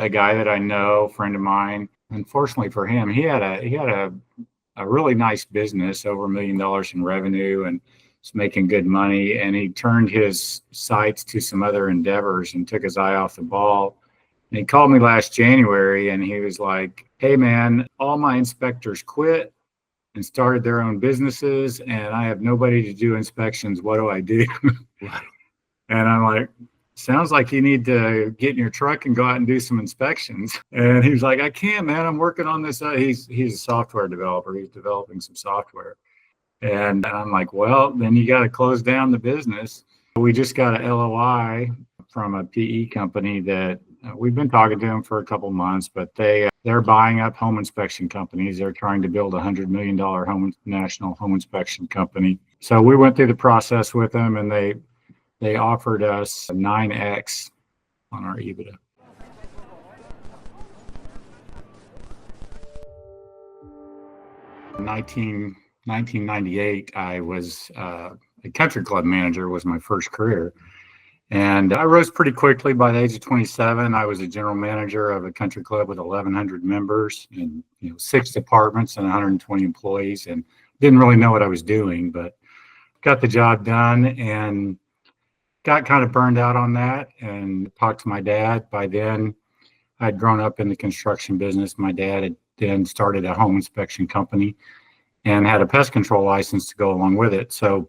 a guy that I know, friend of mine. Unfortunately for him, he had a really nice business, over $1 million in revenue, and was making good money. And he turned his sights to some other endeavors and took his eye off the ball. And he called me last January and he was like, "Hey man, all my inspectors quit and started their own businesses, and I have nobody to do inspections. What do I do?" And I'm like, "Sounds like you need to get in your truck and go out and do some inspections." And he was like, "I can't, man. I'm working on this." He's a software developer. He's developing some software. And I'm like, "Well, then you got to close down the business." We just got an LOI from a PE company that we've been talking to them for a couple months, but they're buying up home inspection companies. They're trying to build $100 million national home inspection company. So we went through the process with them, and they offered us 9x on our EBITDA. In 1998, I was a country club manager, was my first career. And I rose pretty quickly. By the age of 27, I was a general manager of a country club with 1,100 members and 6 departments and 120 employees, and didn't really know what I was doing, but got the job done and got kind of burned out on that and talked to my dad. By then, I'd grown up in the construction business. My dad had then started a home inspection company and had a pest control license to go along with it. So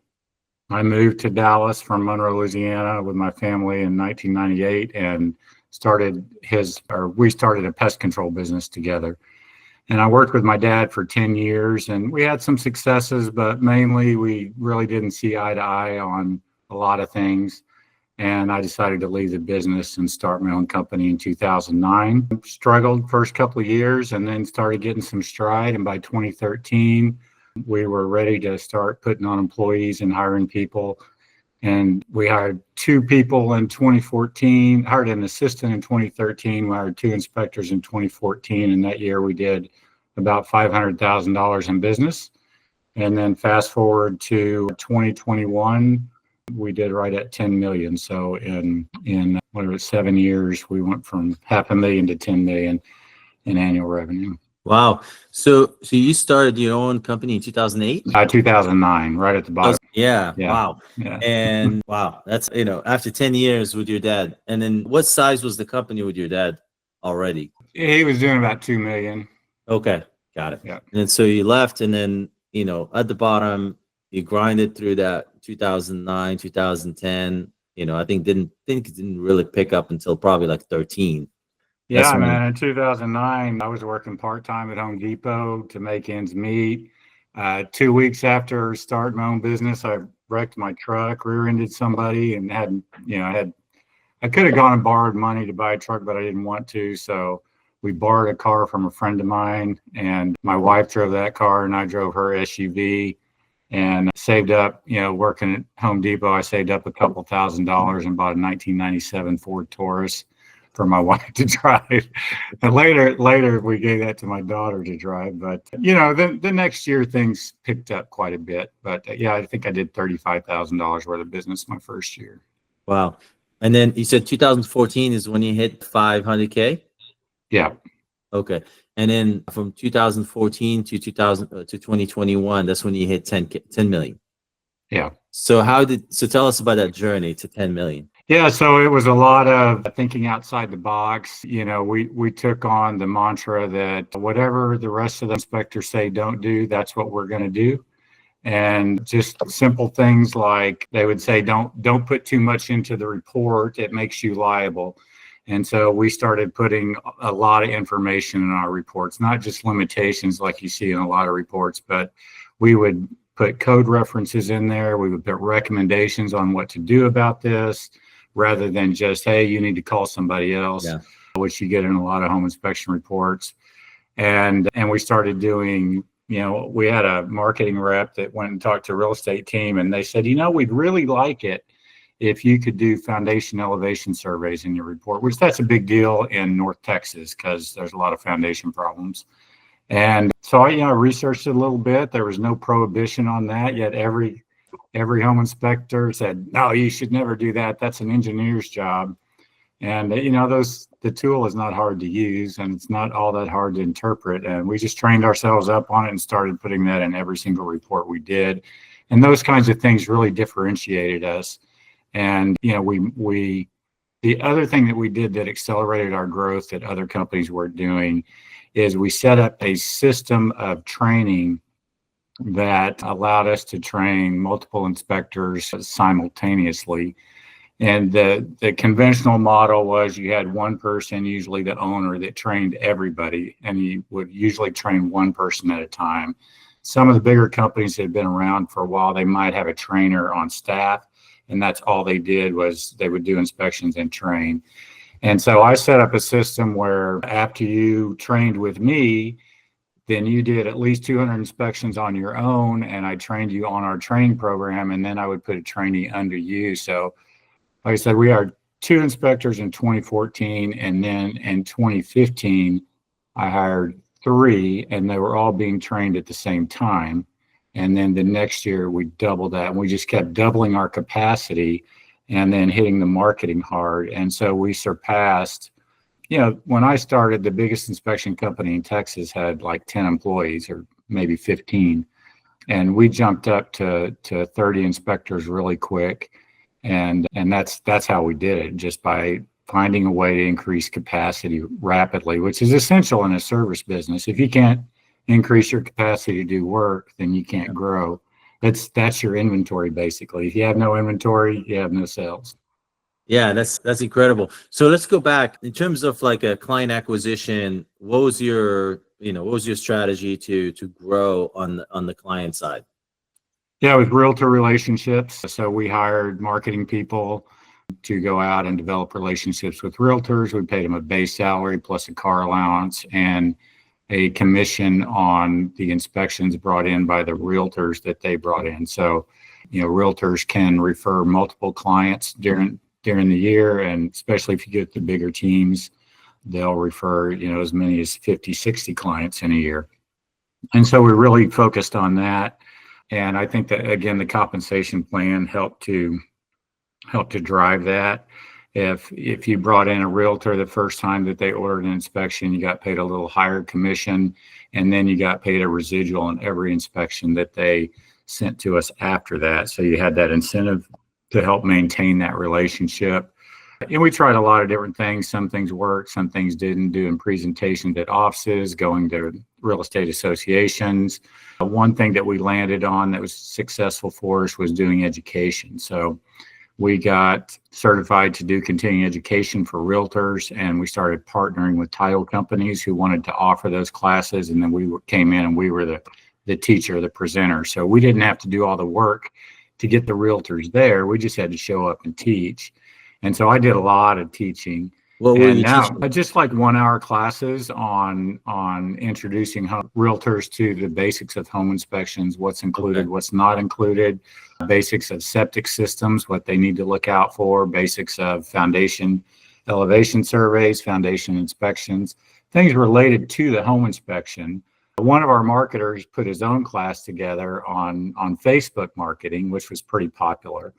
I moved to Dallas from Monroe, Louisiana with my family in 1998 and we started a pest control business together. And I worked with my dad for 10 years, and we had some successes, but mainly we really didn't see eye to eye on a lot of things. And I decided to leave the business and start my own company in 2009. Struggled first couple of years and then started getting some stride. And by 2013, we were ready to start putting on employees and hiring people. And we hired 2 people in 2014, hired an assistant in 2013, we hired 2 inspectors in 2014. And that year we did about $500,000 in business. And then fast forward to 2021, we did right at 10 million. So in 7 years, we went from $500,000 to 10 million in annual revenue. Wow. So you started your own company in 2008? 2009, right at the bottom. Yeah. Yeah. Wow. Yeah. And wow, that's, after 10 years with your dad. And then what size was the company with your dad already? He was doing about 2 million. Okay. Got it. Yeah. And so you left, and then, at the bottom, you grinded through that 2009, 2010, I think it didn't really pick up until probably like 13. Yeah, man. In 2009, I was working part-time at Home Depot to make ends meet. 2 weeks after starting my own business, I wrecked my truck, rear-ended somebody, and I could have gone and borrowed money to buy a truck, but I didn't want to. So we borrowed a car from a friend of mine, and my wife drove that car and I drove her SUV, and saved up, working at Home Depot, I saved up a couple $1,000s and bought a 1997 Ford Taurus for my wife to drive. And later we gave that to my daughter to drive. But the next year things picked up quite a bit. But yeah, I think I did $35,000 worth of business my first year. Wow. And then you said 2014 is when you hit 500K? Yeah. Okay. And then from 2014 to 2021, that's when you hit 10 million. Yeah. So tell us about that journey to 10 million. Yeah, so it was a lot of thinking outside the box. We took on the mantra that whatever the rest of the inspectors say don't do, that's what we're going to do. And just simple things like they would say, don't put too much into the report. It makes you liable. And so we started putting a lot of information in our reports, not just limitations like you see in a lot of reports, but we would put code references in there. We would put recommendations on what to do about this, rather than just, hey, you need to call somebody else, which you get in a lot of home inspection reports. And we started doing, we had a marketing rep that went and talked to a real estate team, and they said, we'd really like it if you could do foundation elevation surveys in your report, which that's a big deal in North Texas because there's a lot of foundation problems. And so I researched it a little bit. There was no prohibition on that, yet every home inspector said, no, you should never do that. That's an engineer's job. And, the tool is not hard to use, and it's not all that hard to interpret. And we just trained ourselves up on it and started putting that in every single report we did. And those kinds of things really differentiated us. And, the other thing that we did that accelerated our growth that other companies weren't doing is we set up a system of training that allowed us to train multiple inspectors simultaneously. And the conventional model was you had one person, usually the owner, that trained everybody, and you would usually train one person at a time. Some of the bigger companies that had been around for a while, they might have a trainer on staff, and that's all they did was they would do inspections and train. And so I set up a system where after you trained with me, then you did at least 200 inspections on your own, and I trained you on our training program, and then I would put a trainee under you. So like I said, we hired 2 inspectors in 2014, and then in 2015, I hired 3, and they were all being trained at the same time. And then the next year, we doubled that, and we just kept doubling our capacity and then hitting the marketing hard. And so we surpassed, when I started, the biggest inspection company in Texas had like 10 employees or maybe 15. And we jumped up to 30 inspectors really quick. And that's how we did it, just by finding a way to increase capacity rapidly, which is essential in a service business. If you can't increase your capacity to do work, then you can't grow. That's your inventory, basically. If you have no inventory, you have no sales. Yeah, that's incredible. So let's go back in terms of like a client acquisition. What was your strategy to grow on the client side? Yeah, with realtor relationships. So we hired marketing people to go out and develop relationships with realtors. We paid them a base salary plus a car allowance and a commission on the inspections brought in by the realtors that they brought in. So, realtors can refer multiple clients during the year, and especially if you get the bigger teams, they'll refer, as many as 50, 60 clients in a year. And so we really focused on that. And I think that, again, the compensation plan helped to drive that. If you brought in a realtor the first time that they ordered an inspection, you got paid a little higher commission, and then you got paid a residual on every inspection that they sent to us after that. So you had that incentive to help maintain that relationship. And we tried a lot of different things. Some things worked, some things didn't. Doing presentations at offices, going to real estate associations. One thing that we landed on that was successful for us was doing education. So we got certified to do continuing education for realtors, and we started partnering with title companies who wanted to offer those classes. And then we came in and we were the teacher, the presenter. So we didn't have to do all the work to get the realtors there. We just had to show up and teach. And so I did a lot of teaching. What were you teaching? Just like 1-hour classes on introducing realtors to the basics of home inspections, what's included, what's not included, basics of septic systems, what they need to look out for, basics of foundation elevation surveys, foundation inspections, things related to the home inspection. One of our marketers put his own class together on Facebook marketing, which was pretty popular.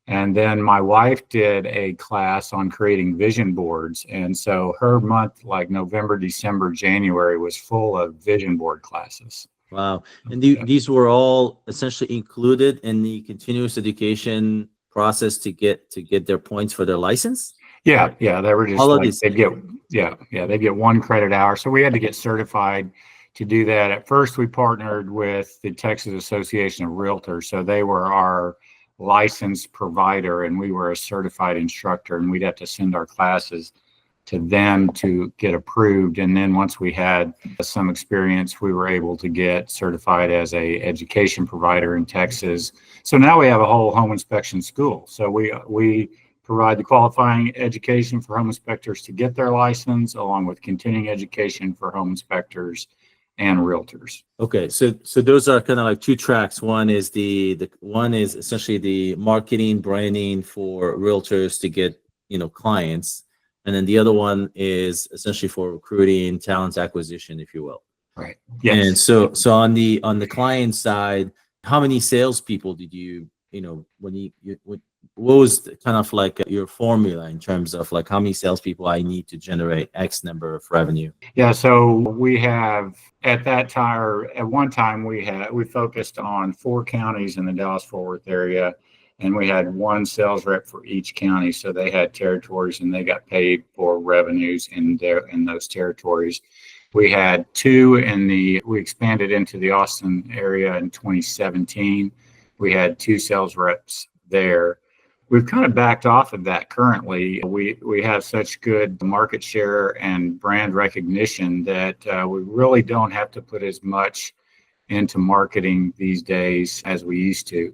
And then my wife did a class on creating vision boards. And so her month, like November, December, January, was full of vision board classes. Wow. And these were all essentially included in the continuous education process to get their points for their license? Yeah. They were just all like, they get 1 credit hour. So we had to get certified to do that. At first, we partnered with the Texas Association of Realtors. So they were our licensed provider, and we were a certified instructor, and we'd have to send our classes to them to get approved. And then once we had some experience, we were able to get certified as a education provider in Texas. So now we have a whole home inspection school. So we provide the qualifying education for home inspectors to get their license, along with continuing education for home inspectors and realtors. Okay, so those are kind of like 2 tracks. One is one is essentially the marketing, branding for realtors to get clients, and then the other one is essentially for recruiting, talent acquisition, if you will. Right. Yes. And so on the client side, how many salespeople did you when what was kind of like your formula in terms of like how many salespeople I need to generate X number of revenue? Yeah, so we have at that time, or at one time, we focused on 4 counties in the Dallas-Fort Worth area, and we had one sales rep for each county. So they had territories, and they got paid for revenues in those territories. We had we expanded into the Austin area in 2017. We had 2 sales reps there. We've kind of backed off of that currently. We have such good market share and brand recognition that we really don't have to put as much into marketing these days as we used to.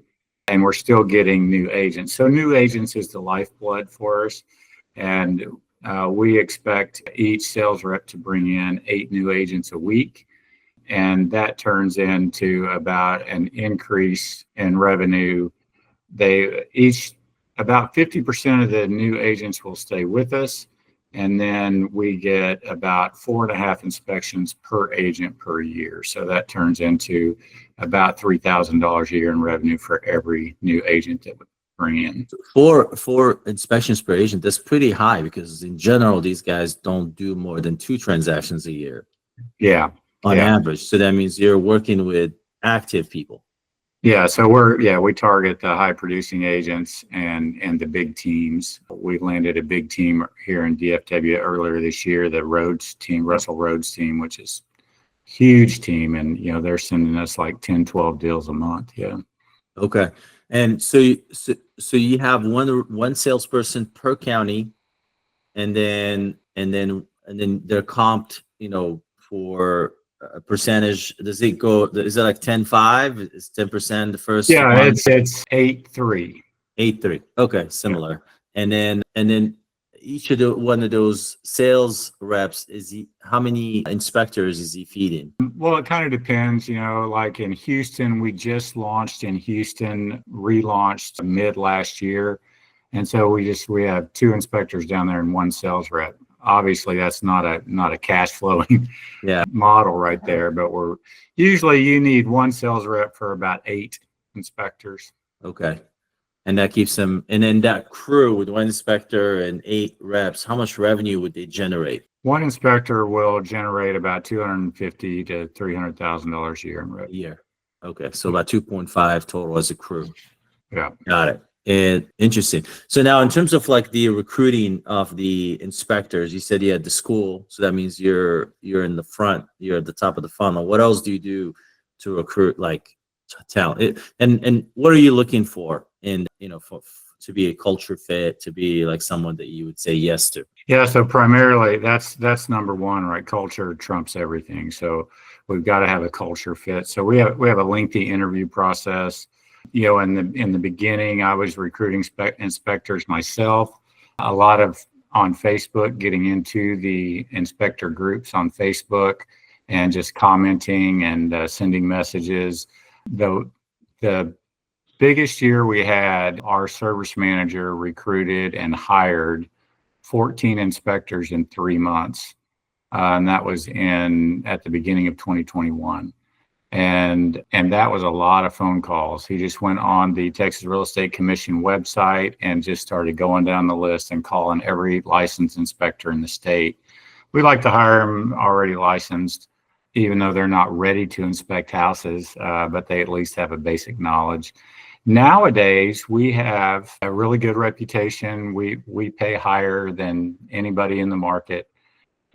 And we're still getting new agents. So new agents is the lifeblood for us. And we expect each sales rep to bring in 8 new agents a week. And that turns into about an increase in revenue. About 50% of the new agents will stay with us. And then we get about 4.5 inspections per agent per year. So that turns into about $3,000 a year in revenue for every new agent that we bring in. Four inspections per agent, that's pretty high because in general, these guys don't do more than 2 transactions a year. Yeah. On average. So that means you're working with active people. Yeah, so we target the high producing agents and the big teams. We landed a big team here in DFW earlier this year, the Rhodes team, Russell Rhodes team, which is huge team. And, they're sending us like 10, 12 deals a month. Yeah. Okay. And so you have one salesperson per county, and then they're comped, for a percentage. Is it like 10-5? Is 10% the first? Yeah, month? it's 8-3. 8-3. Okay, similar. Yeah. And then each of one of those sales reps how many inspectors is he feeding? Well, it kind of depends, like in Houston, we just launched in Houston, relaunched mid last year. And so we have 2 inspectors down there and 1 sales rep. Obviously that's not a cash flowing model right there, but you need 1 sales rep for about 8 inspectors. Okay. And that keeps them, and then that crew with 1 inspector and 8 reps, how much revenue would they generate? 1 inspector will generate about $250,000 to $300,000 a year in revenue. Yeah. Okay. So about 2.5 total as a crew. Yeah. Got it. And interesting. So now in terms of like the recruiting of the inspectors, you said you had the school. So that means you're in the front, you're at the top of the funnel. What else do you do to recruit like talent? And what are you looking for to be a culture fit, to be like someone that you would say yes to? Yeah. So primarily that's number one, right? Culture trumps everything. So we've got to have a culture fit. So we have a lengthy interview process. In the beginning, I was recruiting inspectors myself, a lot of on Facebook, getting into the inspector groups on Facebook and just commenting and sending messages. The biggest year we had, our service manager recruited and hired 14 inspectors in 3 months. And that was at the beginning of 2021. And that was a lot of phone calls. He just went on the Texas Real Estate Commission website and just started going down the list and calling every licensed inspector in the state. We like to hire them already licensed, even though they're not ready to inspect houses, but they at least have a basic knowledge. Nowadays, we have a really good reputation. We pay higher than anybody in the market.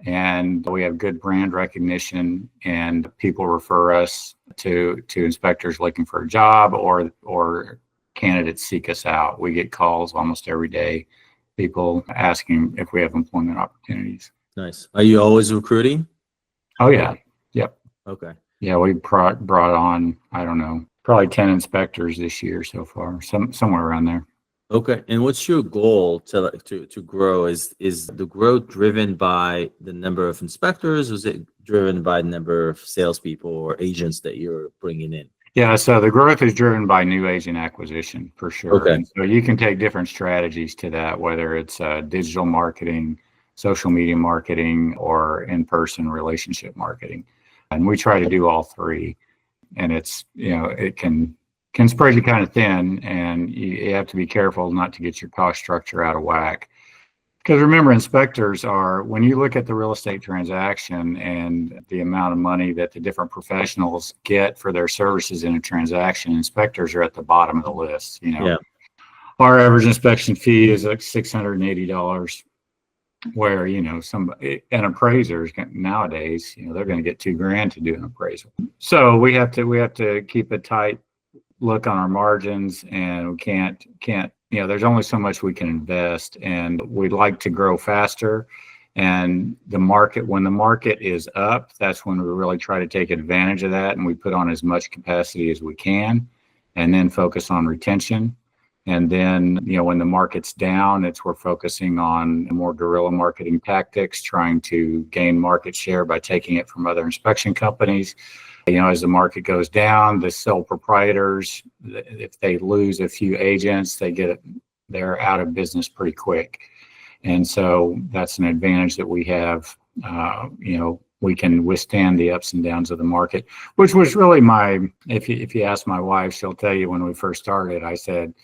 And we have good brand recognition, and people refer us to inspectors looking for a job or candidates seek us out. We get calls almost every day, people asking if we have employment opportunities. Nice. Are you always recruiting? Oh, yeah. Yep. Okay. Yeah, we brought on, I don't know, probably 10 inspectors this year so far, somewhere around there. Okay. And what's your goal to grow? Is the growth driven by the number of inspectors, or is it driven by the number of salespeople or agents that you're bringing in? Yeah, so the growth is driven by new agent acquisition for sure. Okay. And so you can take different strategies to that, whether it's digital marketing, social media marketing, or in-person relationship marketing. And we try to do all 3. And it's, it can can spread you kind of thin, and you have to be careful not to get your cost structure out of whack. Because remember, inspectors are, when you look at the real estate transaction and the amount of money that the different professionals get for their services in a transaction, inspectors are at the bottom of the list. Yeah. Our average inspection fee is like $680, where, an appraiser nowadays, they're going to get $2,000 to do an appraisal. So we have to keep a tight look on our margins, and we can't, there's only so much we can invest, and we'd like to grow faster. And when the market is up, that's when we really try to take advantage of that. And we put on as much capacity as we can, and then focus on retention. And then, when the market's down, we're focusing on more guerrilla marketing tactics, trying to gain market share by taking it from other inspection companies. As the market goes down, the sole proprietors, if they lose a few agents, they're out of business pretty quick. And so that's an advantage that we have. We can withstand the ups and downs of the market, which was really if you ask my wife, she'll tell you when we first started, I said,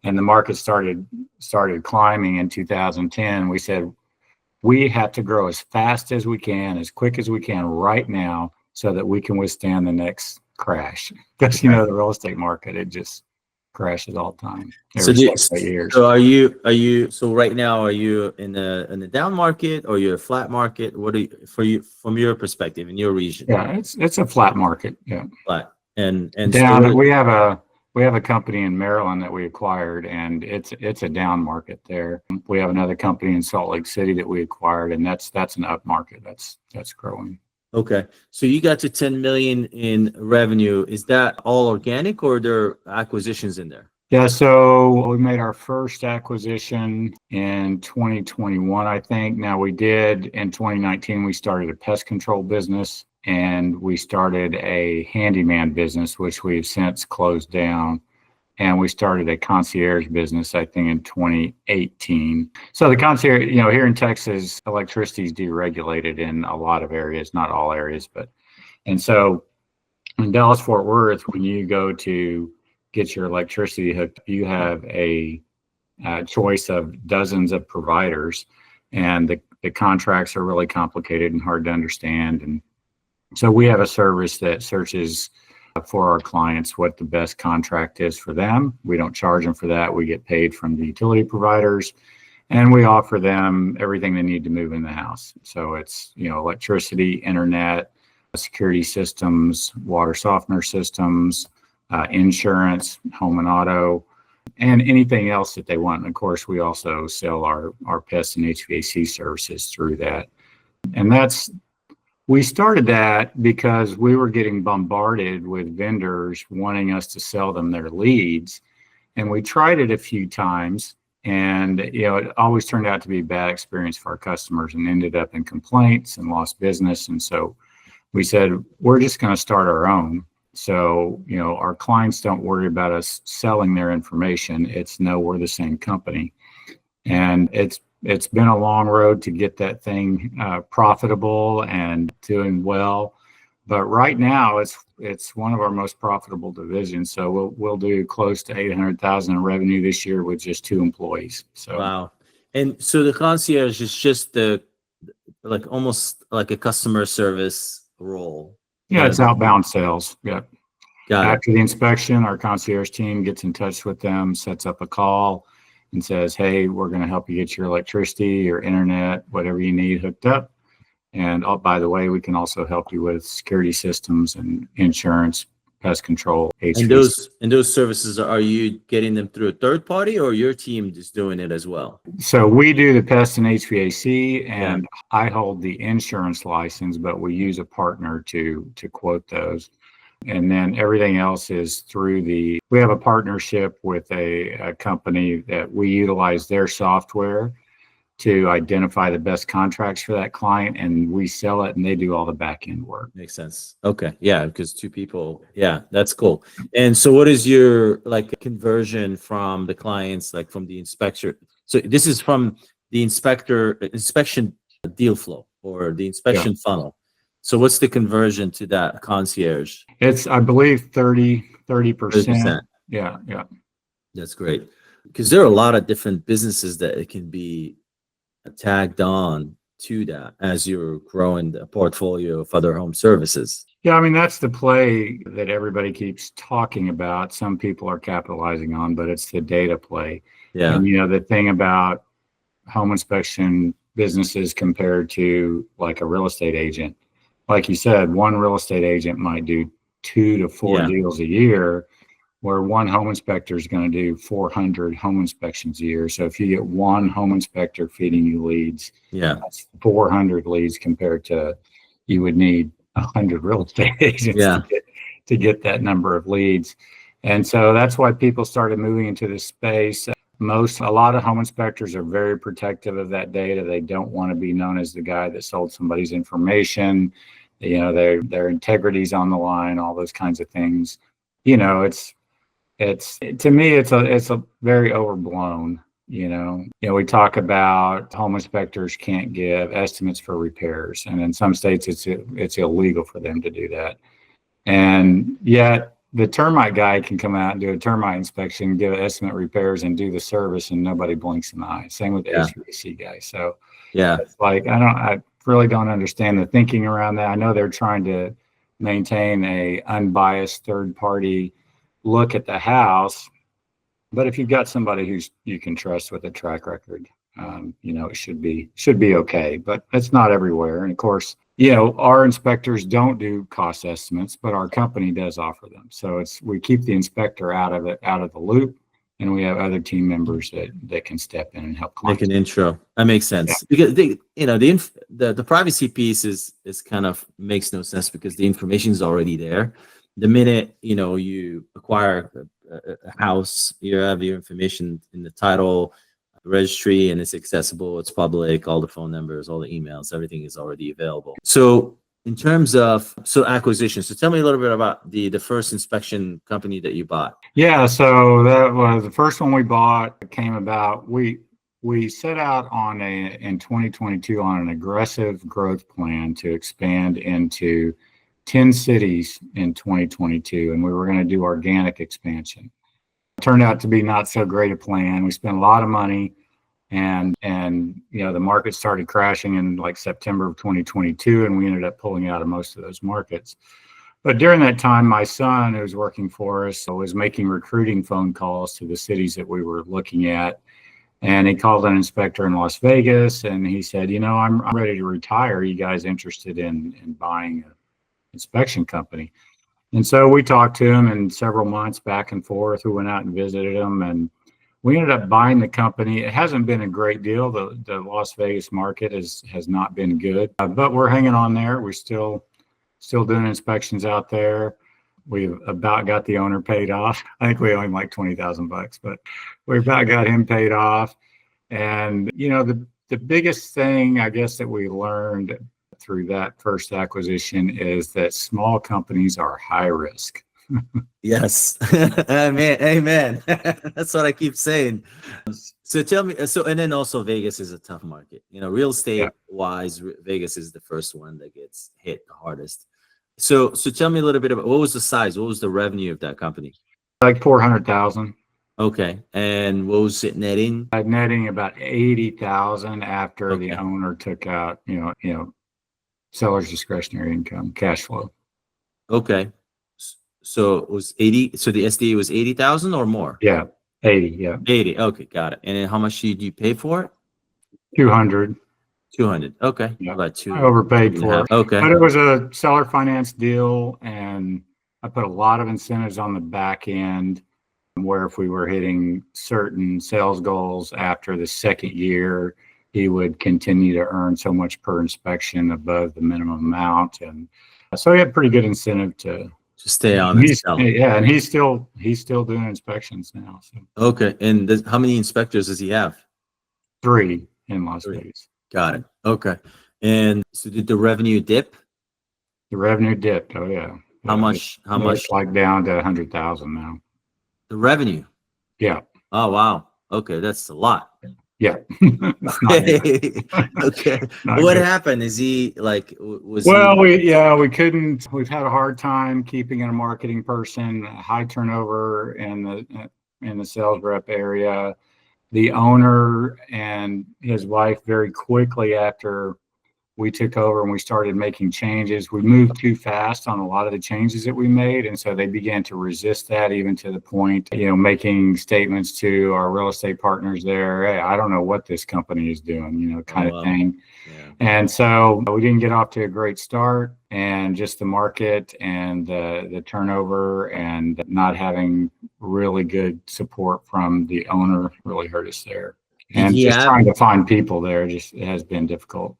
and the market started climbing in 2010, we said, we have to grow as fast as we can, as quick as we can right now, so that we can withstand the next crash. Because the real estate market, it just crashes all the time. So right now, are you in a down market, or you're a flat market? What are you from your perspective in your region? Yeah, it's a flat market. Yeah, flat and down. So we have a company in Maryland that we acquired, and it's a down market there. We have another company in Salt Lake City that we acquired, and that's an up market. That's growing. Okay. So you got to 10 million in revenue. Is that all organic, or are there acquisitions in there? Yeah. So we made our first acquisition in 2021, I think. Now, we did in 2019, we started a pest control business, and we started a handyman business, which we've since closed down. And we started a concierge business, I think, in 2018. So the concierge, here in Texas, electricity is deregulated in a lot of areas, not all areas, and so in Dallas-Fort Worth, when you go to get your electricity hooked, you have a choice of dozens of providers, and the contracts are really complicated and hard to understand. And so we have a service that searches for our clients what the best contract is for them. We don't charge them for that. We get paid from the utility providers, and we offer them everything they need to move in the house. So it's, electricity, internet, security systems, water softener systems, insurance, home and auto, and anything else that they want. And of course, we also sell our pest and HVAC services through that. And we started that because we were getting bombarded with vendors wanting us to sell them their leads. And we tried it a few times, and it always turned out to be a bad experience for our customers and ended up in complaints and lost business. And so we said, we're just going to start our own. So, our clients don't worry about us selling their information. It's no, we're the same company. And it's been a long road to get that thing profitable and doing well, but right now it's one of our most profitable divisions. So we'll do close to 800,000 in revenue this year with just 2 employees. So wow. And so the concierge is just almost like a customer service role. Yeah, it's outbound sales. Yeah. After the inspection, our concierge team gets in touch with them, sets up a call, and says, hey, we're going to help you get your electricity, your internet, whatever you need hooked up. And by the way, we can also help you with security systems and insurance, pest control, HVAC. And those services, are you getting them through a third party, or your team is doing it as well? So we do the pest and HVAC, and I hold the insurance license, but we use a partner to quote those. And then everything else is through we have a partnership with a company that we utilize their software to identify the best contracts for that client, and we sell it, and they do all the back end work. Makes sense. Okay. Yeah. Because 2 people. Yeah. That's cool. And so what is your conversion from the clients, from the inspector? So this is from the inspection deal flow, or the inspection funnel. So what's the conversion to that concierge? It's, I believe, 30%. Yeah, yeah. That's great. Because there are a lot of different businesses that it can be tagged on to that as you're growing the portfolio of other home services. Yeah, I mean, that's the play that everybody keeps talking about. Some people are capitalizing on, but it's the data play. Yeah. And, the thing about home inspection businesses compared to like a real estate agent, like you said, one real estate agent might do 2 to 4 Yeah. deals a year, where one home inspector is going to do 400 home inspections a year. So if you get one home inspector feeding you leads, Yeah. that's 400 leads compared to you would need 100 real estate agents Yeah. to get that number of leads. And so that's why people started moving into this space. A lot of home inspectors are very protective of that data. They don't want to be known as the guy that sold somebody's information. Their integrity's on the line, all those kinds of things. It's to me, it's a very overblown. We talk about home inspectors can't give estimates for repairs, and in some states it's illegal for them to do that. And yet the termite guy can come out and do a termite inspection, give an estimate repairs, and do the service, and nobody blinks an eye. Same with the Yeah. HVAC guy. So Yeah. it's like I really don't understand the thinking around that. I know they're trying to maintain a unbiased third party look at the house, but if you've got somebody who's you can trust with a track record, it should be okay. But it's not everywhere. And of course, our inspectors don't do cost estimates, but our company does offer them. So we keep the inspector out of the loop, and we have other team members that can step in and help Make clients. an intro. That makes sense. Because the privacy piece is kind of makes no sense because the information is already there. The minute you acquire a house, you have your information in the title registry, and it's accessible, it's public, all the phone numbers, all the emails, everything is already available. So in terms of acquisition, so tell me a little bit about the first inspection company that you bought. Yeah, so that was the first one we bought. Came about. We set out in 2022 on an aggressive growth plan to expand into 10 cities in 2022, and we were going to do organic expansion. It turned out to be not so great a plan. We spent a lot of money, and the market started crashing in like September of 2022, and we ended up pulling out of most of those markets. But during that time, my son, who was working for us, was making recruiting phone calls to the cities that we were looking at. And he called an inspector in Las Vegas, and he said, I'm ready to retire. Are you guys interested in buying an inspection company? And so we talked to him, and several months back and forth, we went out and visited him, and we ended up buying the company. It hasn't been a great deal. The Las Vegas market has not been good, but we're hanging on there. We're still doing inspections out there. We've about got the owner paid off. I think we owe him like $20,000, but we about got him paid off. And the biggest thing I guess that we learned through that first acquisition is that small companies are high risk. Yes. Amen. That's what I keep saying. So tell me, and then also Vegas is a tough market. Real estate wise, Vegas is the first one that gets hit the hardest. So tell me a little bit about what was the size? What was the revenue of that company? Like 400,000. Okay. And what was it netting? Netting about 80,000 after Okay. the owner took out, seller's discretionary income, cash flow. Okay. So it was 80. So the SDA was 80,000 or more? Yeah. 80. Yeah. 80. Okay. Got it. And then how much did you pay for it? 200. 200. Okay. Yeah. About two. I overpaid for it. Okay. But it was a seller finance deal, and I put a lot of incentives on the back end where if we were hitting certain sales goals after the second year, he would continue to earn so much per inspection above the minimum amount. And so he had pretty good incentive to stay on and sell. Yeah, and he's still doing inspections now. So. Okay. And how many inspectors does he have? 3 in Las Vegas. Got it. Okay. And so did the revenue dip? The revenue dipped. Oh yeah. How much? It's like down to 100,000 now. The revenue. Yeah. Oh wow. Okay, that's a lot. Yeah. It's not good. Okay. Not What good. happened? Is he like, was Well, he? we couldn't. We've had a hard time keeping in a marketing person. High turnover in the sales rep area. The owner and his wife very quickly after we took over and we started making changes. We moved too fast on a lot of the changes that we made. And so they began to resist that, even to the point, making statements to our real estate partners there. Hey, I don't know what this company is doing, Oh, kind of wow. thing. Yeah. And so we didn't get off to a great start, and just the market and the turnover and not having really good support from the owner really hurt us there. Did And he just have trying to find people there just has been difficult.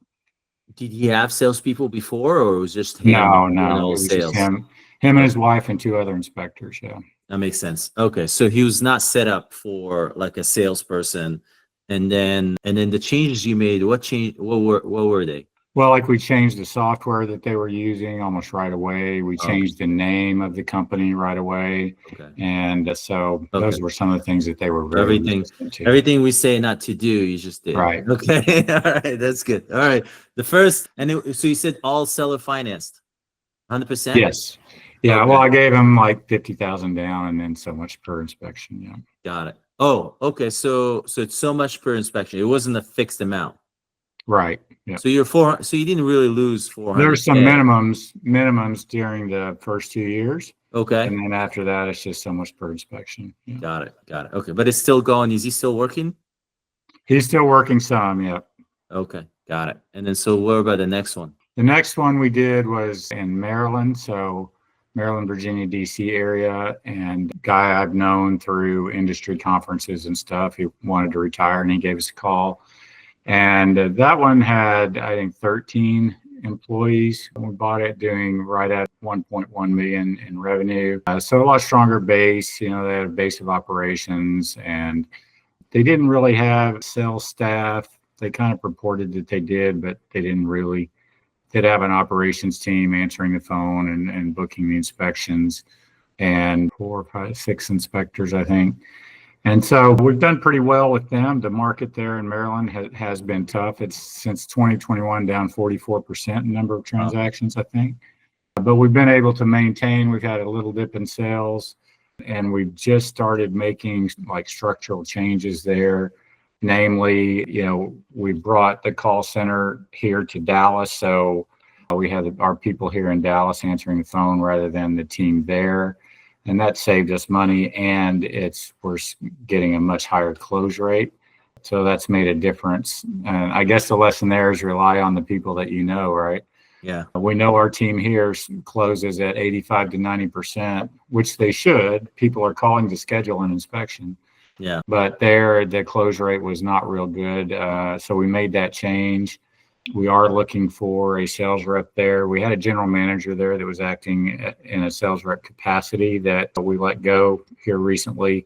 did he have salespeople before, or it was just him No, doing no, all it the was just sales? him and Okay, his wife and two other inspectors. Yeah. that makes sense. Okay, so he was not set up for like a salesperson, and then the changes you made, what change? What were they? Well, like we changed the software that they were using almost right away. We Okay, changed the name of the company right away. okay, And so okay. those were some of the things that they were So very resistant to. everything we say not to do, you just did. Right. Okay, all right, that's good. All right, the first, so you said all seller financed, 100%. Yes. Yeah. Well, Okay, I gave them like 50,000 down and then so much per inspection. Yeah. got it. Oh, okay. So it's so much per inspection. It wasn't a fixed amount. Right. Yeah. So you're four. So you didn't really lose There's some 400K. minimums during the first 2 years. Okay. And then after that, it's just so much per inspection. Yeah. Got it. Got it. Okay. But it's still going. Is he still working? He's still working some. Yeah. Okay. Got it. And then so what about the next one? The next one we did was in Maryland. So Maryland, Virginia, DC area. And guy I've known through industry conferences and stuff. He wanted to retire and he gave us a call. And that one had, I think, 13 employees. We bought it doing right at 1.1 million in revenue. So a lot stronger base. They had a base of operations, and they didn't really have sales staff. They kind of purported that they did, but they didn't really. They'd have an operations team answering the phone and booking the inspections, and 4, 5, 6 inspectors, I think. And so we've done pretty well with them. The market there in Maryland has been tough. It's since 2021 down 44% in number of Wow. transactions, I think. But we've been able to maintain. We've had a little dip in sales, and we've just started making like structural changes there. Namely, we brought the call center here to Dallas. So we have our people here in Dallas answering the phone rather than the team there. And that saved us money, and we're getting a much higher close rate. So that's made a difference. And I guess the lesson there is rely on the people that right? Yeah. We know our team here closes at 85 to 90%, which they should. People are calling to schedule an inspection. Yeah. But there, the close rate was not real good. So we made that change. We are looking for a sales rep there. We had a general manager there that was acting in a sales rep capacity that we let go here recently.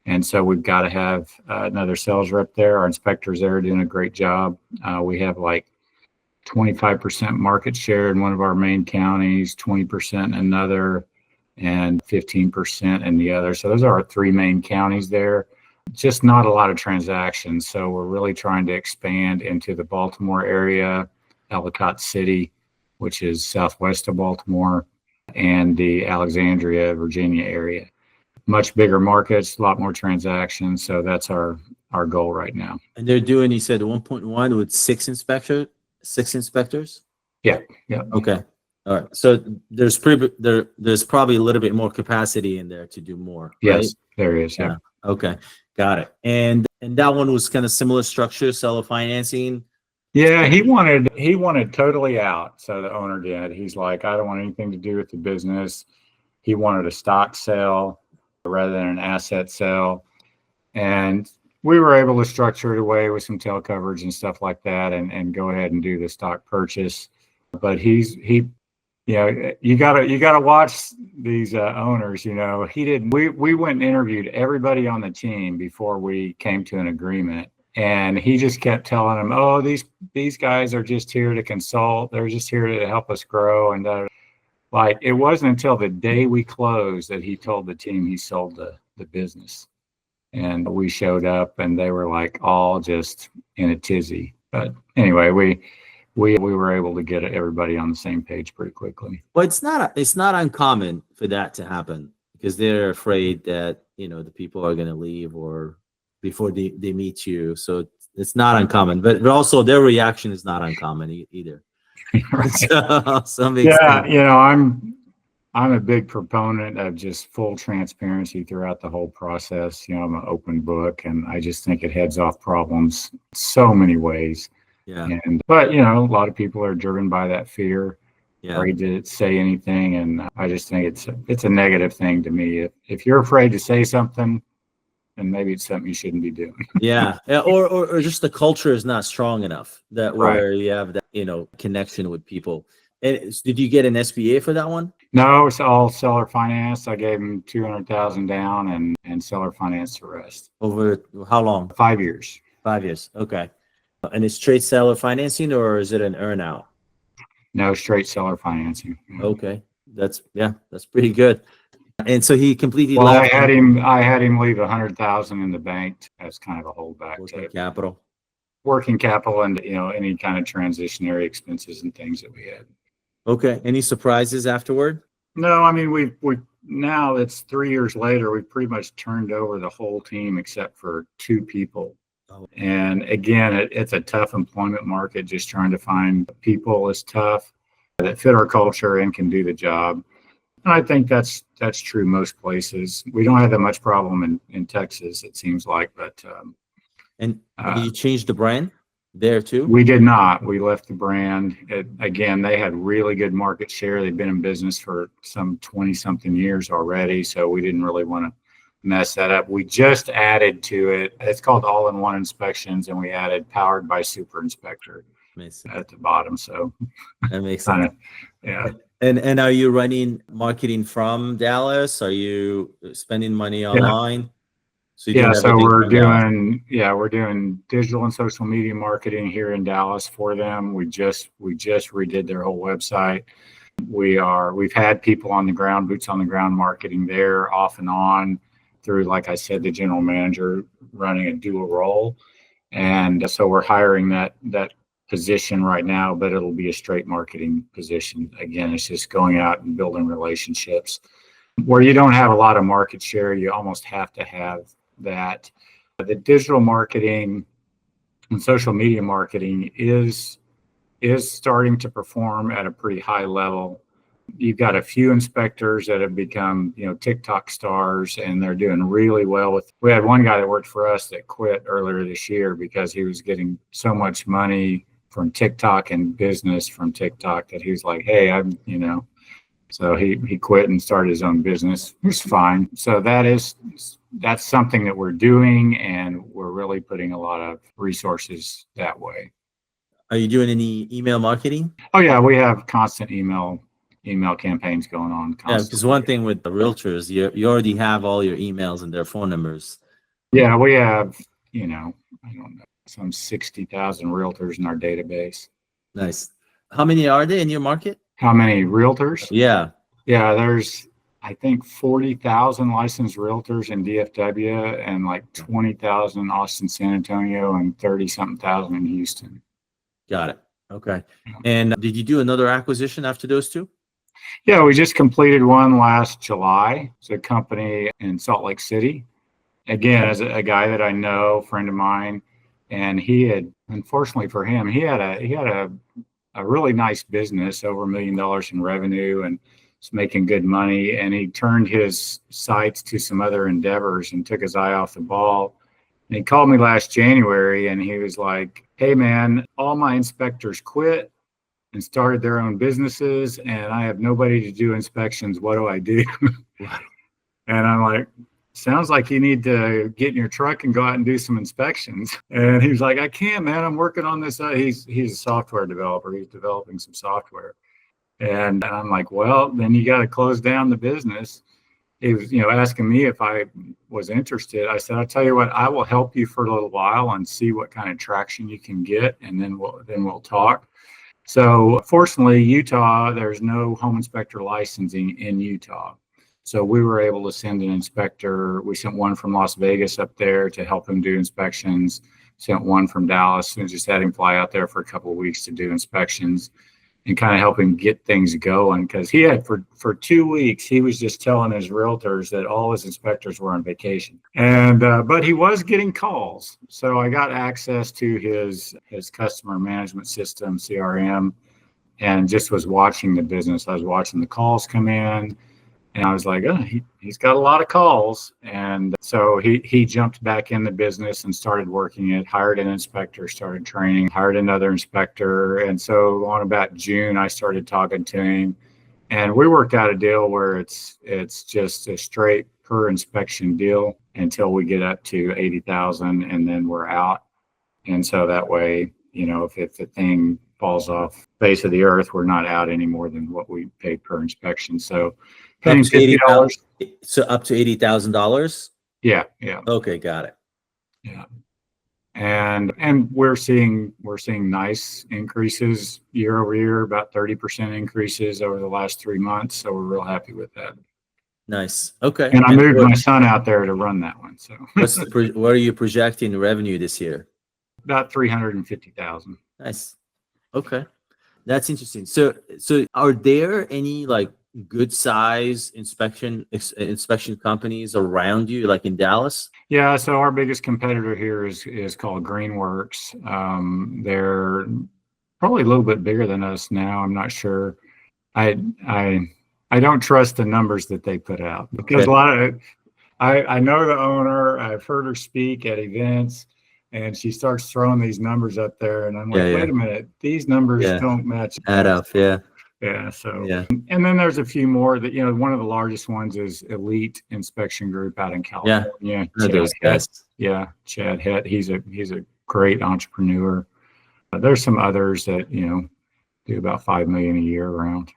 And so we've got to have another sales rep there. Our inspectors there are doing a great job. We have like 25% market share in one of our main counties, 20% in another, and 15% in the other. So those are our 3 main counties there. Just not a lot of transactions. So we're really trying to expand into the Baltimore area, Ellicott City, which is southwest of Baltimore, and the Alexandria, Virginia area. Much bigger markets, a lot more transactions. So that's our goal right now. And they're doing, you said 1.1 with 6 inspectors? Yeah. Yeah. Okay. All right. So there's probably a little bit more capacity in there to do more, right? Yes, there is. Yeah. Okay. Got it. And that one was kind of similar structure, seller financing. Yeah, he wanted totally out. So the owner did. He's like, I don't want anything to do with the business. He wanted a stock sale rather than an asset sale. And we were able to structure it away with some tail coverage and stuff like that and go ahead and do the stock purchase. But you gotta watch these owners. He didn't. We went and interviewed everybody on the team before we came to an agreement, and he just kept telling them, "Oh, these guys are just here to consult. They're just here to help us grow." And like it wasn't until the day we closed that he told the team he sold the business. And we showed up and they were like all just in a tizzy. But anyway, we were able to get everybody on the same page pretty quickly. Well, it's not uncommon for that to happen because they're afraid that, the people are going to leave or before they meet you. So it's not uncommon, but also their reaction is not uncommon either. Right. So Yeah, I'm a big proponent of just full transparency throughout the whole process. I'm an open book, and I just think it heads off problems so many ways. Yeah. But a lot of people are driven by that fear, Yeah. afraid to say anything, and I just think it's a negative thing to me. If you're afraid to say something, then maybe it's something you shouldn't be doing. Yeah. Or just the culture is not strong enough that where Right. you have that, connection with people. And did you get an SBA for that one? No, it's all seller finance. I gave them 200,000 down and seller finance the rest. Over how long? 5 years. 5 years. Okay. And it's straight seller financing or is it an earn-out? No, straight seller financing. Okay. That's pretty good. And so he completely Well, left. I had him leave 100,000 in the bank as kind of a holdback Working to capital. working capital and any kind of transitionary expenses and things that we had. Okay. Any surprises afterward? No, I mean we now it's 3 years later. We've pretty much turned over the whole team except for 2 people. Oh. And again, it's a tough employment market. Just trying to find people is tough that fit our culture and can do the job. And I think that's true most places. We don't have that much problem in Texas, it seems like, but And did you change the brand there too? we did not. We left the brand. Again, they had really good market share. They've been in business for some 20-something years already, so we didn't really want to mess that up. We just added to it. It's called All-in-One Inspections, and we added Powered by Super Inspector at the bottom. So that makes sense. Yeah. And are you running marketing from Dallas? Are you spending money online? So we're doing digital and social media marketing here in Dallas for them. We just redid their whole website. We've had people on the ground, boots on the ground marketing there off and on through, like I said, the general manager running a dual role. And so we're hiring that position right now, but it'll be a straight marketing position. Again, it's just going out and building relationships. Where you don't have a lot of market share, you almost have to have that. The digital marketing and social media marketing is starting to perform at a pretty high level. You've got a few inspectors that have become, TikTok stars, and they're doing really well. We had one guy that worked for us that quit earlier this year because he was getting so much money from TikTok and business from TikTok that he was like, hey, so he quit and started his own business. It was fine. So that's something that we're doing, and we're really putting a lot of resources that way. Are you doing any email marketing? Oh yeah, we have constant email campaigns going on. Yeah, because one thing with the realtors, you already have all your emails and their phone numbers. Yeah, we have, I don't know, some 60,000 realtors in our database. Nice. How many are there in your market? How many realtors? Yeah. Yeah, there's, I think, 40,000 licensed realtors in DFW and like 20,000 in Austin, San Antonio, and 30-something thousand in Houston. Got it. Okay. And did you do another acquisition after those 2? Yeah, we just completed one last July. It's a company in Salt Lake City. Again, as a guy that I know, friend of mine, and he had, unfortunately for him, he had a really nice business, over $1 million in revenue, and was making good money. And he turned his sights to some other endeavors and took his eye off the ball. And he called me last January, and he was like, hey man, all my inspectors quit and started their own businesses, and I have nobody to do inspections. What do I do? And I'm like, sounds like you need to get in your truck and go out and do some inspections. And he was like, I can't, man. I'm working on this. He's a software developer. He's developing some software. And I'm like, well, then you got to close down the business. He was, asking me if I was interested. I said, I'll tell you what, I will help you for a little while and see what kind of traction you can get, and then we'll talk. So fortunately, Utah, there's no home inspector licensing in Utah. So we were able to send an inspector. We sent one from Las Vegas up there to help him do inspections. Sent one from Dallas and just had him fly out there for a couple of weeks to do inspections and kind of help him get things going. Because he had for 2 weeks, he was just telling his realtors that all his inspectors were on vacation. And but he was getting calls. So I got access to his customer management system, CRM, and just was watching the business. I was watching the calls come in. And I was like, oh, he's got a lot of calls. And so he jumped back in the business and started working it, hired an inspector, started training, hired another inspector. And so on about June, I started talking to him. And we worked out a deal where it's just a straight per inspection deal until we get up to 80,000 and then we're out. And so that way, you know, if the thing falls off face of the earth, we're not out any more than what we paid per inspection. So paying $50. So up to $80,000. Yeah. Okay, got it. Yeah. And we're seeing nice increases year over year, about 30% increases over the last 3 months. So we're real happy with that. Nice. Okay. And I moved my son out there to run that one. So what are you projecting revenue this year? About 350,000. Nice. Okay. That's interesting. So are there any like good size inspection companies around you, like in Dallas? Yeah, so our biggest competitor here is called Greenworks. They're probably a little bit bigger than us now. I'm not sure. I don't trust the numbers that they put out because a lot of I know the owner. I've heard her speak at events, and she starts throwing these numbers up there, and I'm like, wait a minute, these numbers don't match. Add up, Yeah. So, and then there's a few more that, you know, one of the largest ones is Elite Inspection Group out in California. Chad Hett. He's a great entrepreneur. There's some others that, you know, do about 5 million a year around.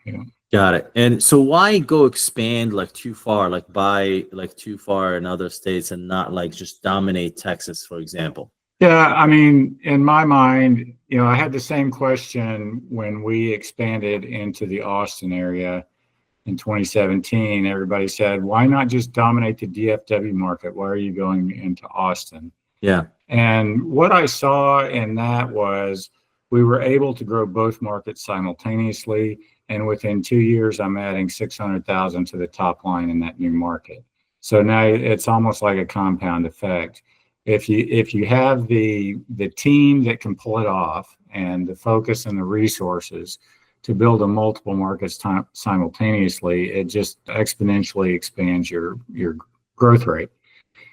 Got it. And so why go expand like too far, like buy like too far in other states and not like just dominate Texas, for example? Yeah, I mean, in my mind, you know, I had the same question when we expanded into the Austin area in 2017. Everybody said, why not just dominate the DFW market? Why are you going into Austin? Yeah. And what I saw in that was we were able to grow both markets simultaneously. And within 2 years, I'm adding 600,000 to the top line in that new market. So now it's almost like a compound effect. If you have the team that can pull it off and the focus and the resources to build a multiple markets simultaneously, it just exponentially expands your growth rate.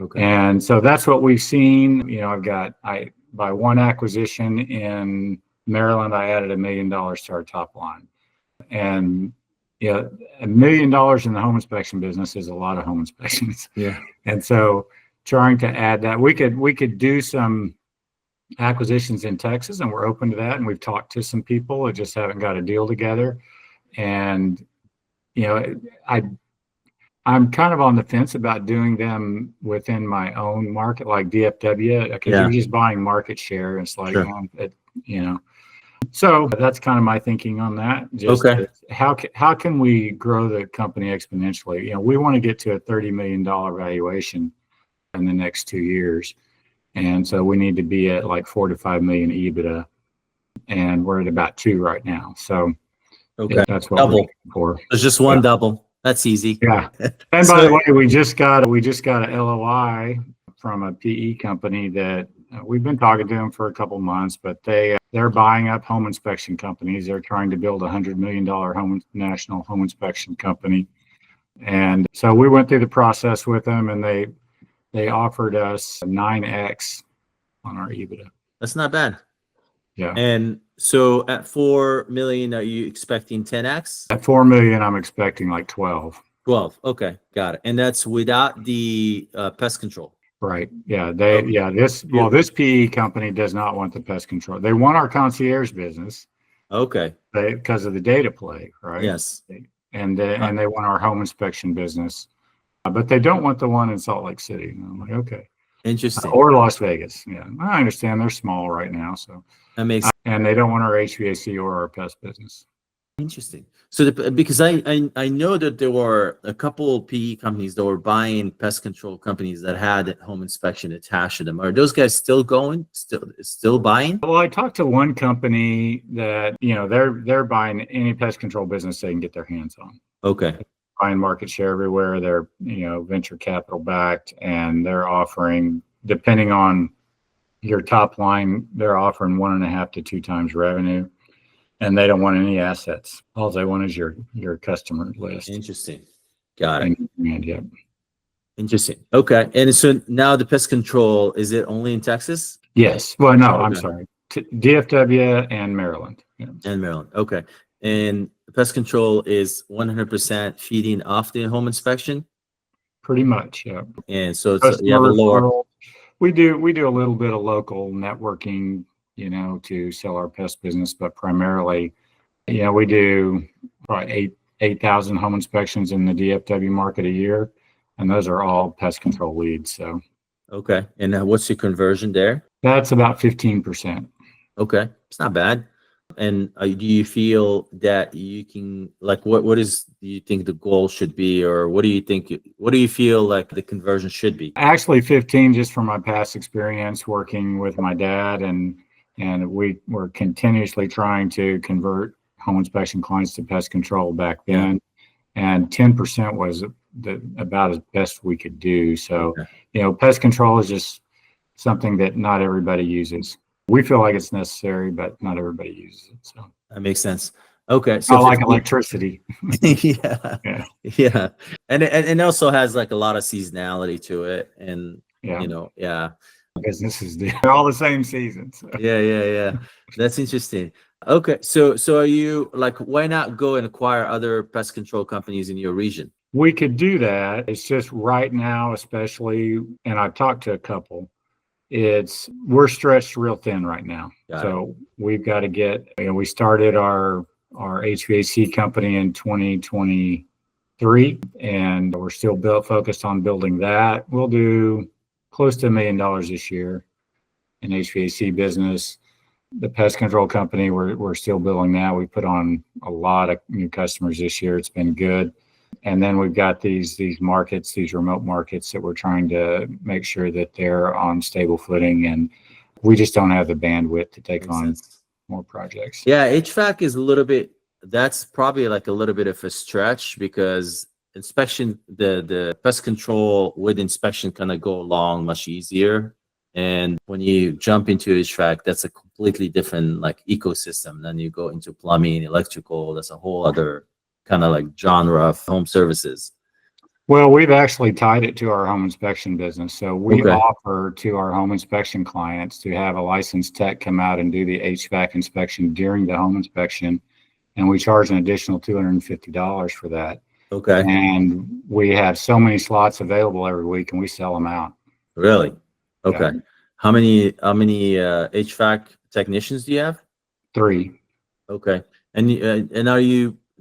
Okay. And so that's what we've seen. You know, by one acquisition in Maryland, I added $1 million to our top line. And yeah, $1 million in the home inspection business is a lot of home inspections. Yeah. And so trying to add that, we could do some acquisitions in Texas, and we're open to that. And we've talked to some people that just haven't got a deal together. And, you know, I'm kind of on the fence about doing them within my own market, like DFW, because you're just buying market share. It's like, you know, so that's kind of my thinking on that. Just how can we grow the company exponentially? You know, we want to get to a $30 million valuation in the next 2 years. And so we need to be at like 4 to 5 million EBITDA, and we're at about 2 right now. So that's what we're looking for. There's just one double. That's easy. Yeah. And by the way, we just got a LOI from a PE company that we've been talking to them for a couple months, but they're buying up home inspection companies. They're trying to build $100 million national home inspection company. And so we went through the process with them, and they offered us 9x on our EBITDA. That's not bad. Yeah. And so at 4 million, are you expecting 10x? At 4 million, I'm expecting like 12. 12. Okay, got it. And that's without the pest control. Right. Yeah. This PE company does not want the pest control. They want our concierge business. Okay. Because of the data play, right? Yes. And they want our home inspection business, but they don't want the one in Salt Lake City. And I'm like, okay. Interesting. Or Las Vegas. Yeah, I understand they're small right now, so that makes. And they don't want our HVAC or our pest business. Interesting. So because I know that there were a couple of PE companies that were buying pest control companies that had home inspection attached to them. Are those guys still going? Still buying? Well, I talked to one company that, they're buying any pest control business they can get their hands on. Okay. Buying market share everywhere. They're, venture capital backed, and they're offering, depending on your top line, they're offering 1.5 to 2 times revenue. And they don't want any assets. All they want is your customer list. Interesting. Got it. And yeah. Interesting. Okay. And so now the pest control, is it only in Texas? Yes. Well, no, Okay. I'm sorry. DFW and Maryland. Yeah. And Maryland. Okay. And the pest control is 100% feeding off the home inspection? Pretty much, yeah. And so you have Customer a lower. referral. We do a little bit of local networking, to sell our pest business, but primarily, we do probably 8,000 home inspections in the DFW market a year, and those are all pest control leads. So, Okay. And what's your conversion there? that's about 15%. Okay. It's not bad. And do you feel that you can, like, do you think the goal should be, or what do you feel like the conversion should be? Actually, 15, just from my past experience working with my dad, and we were continuously trying to convert home inspection clients to pest control back then. And 10% was about as best we could do. So, Okay. Pest control is just something that not everybody uses. We feel like it's necessary, but not everybody uses it. So That makes sense. Okay. So I like electricity. yeah. Yeah. Yeah. And it also has like a lot of seasonality to it. And, Yeah. yeah. Businesses do. They're all the same season. So. Yeah. That's interesting. Okay. So are you like, why not go and acquire other pest control companies in your region? We could do that. It's just right now, especially, and I've talked to a couple, we're stretched real thin right now. So we've got to get, we started our HVAC company in 2023, and we're still focused on building that. We'll do close to $1 million this year in HVAC business. The pest control company, we're still building that. We put on a lot of new customers this year. It's been good. And then we've got these markets, these remote markets that we're trying to make sure that they're on stable footing, and we just don't have the bandwidth to take on more projects. Yeah, HVAC is that's probably like a little bit of a stretch, because inspection, the pest control with inspection kind of go along much easier. And when you jump into HVAC, that's a completely different like ecosystem. Then you go into plumbing, electrical, that's a whole other kind of like genre of home services. Well, we've actually tied it to our home inspection business. So we offer to our home inspection clients to have a licensed tech come out and do the HVAC inspection during the home inspection. And we charge an additional $250 for that. Okay. And we have so many slots available every week, and we sell them out. Really? Okay. Yeah. How many HVAC technicians do you have? 3. Okay. And